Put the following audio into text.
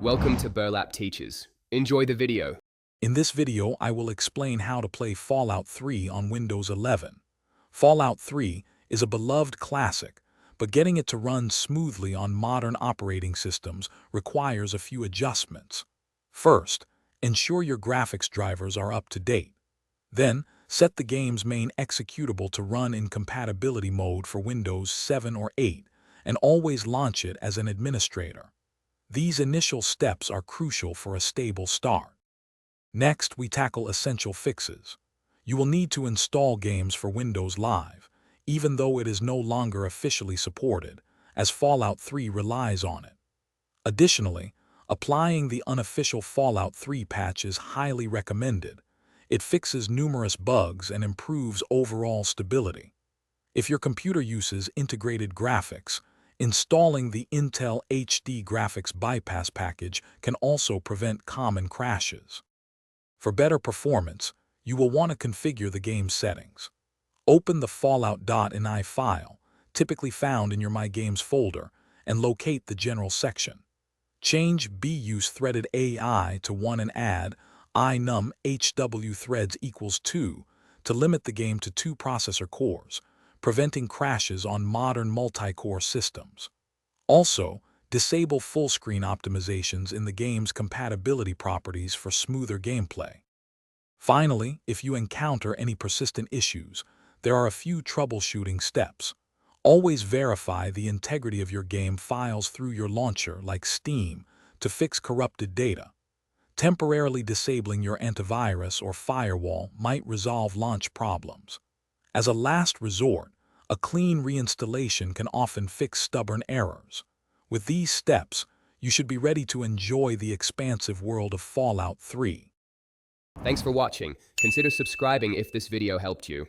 Welcome to Burlap Teachers. Enjoy the video. In this video, I will explain how to play Fallout 3 on Windows 11. Fallout 3 is a beloved classic, but getting it to run smoothly on modern operating systems requires a few adjustments. First, ensure your graphics drivers are up to date. Then, set the game's main executable to run in compatibility mode for Windows 7 or 8, and always launch it as an administrator. These initial steps are crucial for a stable start. Next, we tackle essential fixes. You will need to install games for Windows Live, even though it is no longer officially supported, as Fallout 3 relies on it. Additionally, applying the unofficial Fallout 3 patch is highly recommended. It fixes numerous bugs and improves overall stability. If your computer uses integrated graphics, installing the Intel HD Graphics Bypass package can also prevent common crashes. For better performance, you will want to configure the game's settings. Open the Fallout.ini file, typically found in your My Games folder, and locate the General section. Change BUse threaded AI to 1 and add inum HW threads equals 2 to limit the game to 2 processor cores, preventing crashes on modern multi-core systems. Also, disable full-screen optimizations in the game's compatibility properties for smoother gameplay. Finally, if you encounter any persistent issues, there are a few troubleshooting steps. Always verify the integrity of your game files through your launcher like Steam to fix corrupted data. Temporarily disabling your antivirus or firewall might resolve launch problems. As a last resort, a clean reinstallation can often fix stubborn errors. With these steps, you should be ready to enjoy the expansive world of Fallout 3. Thanks for watching. Consider subscribing if this video helped you.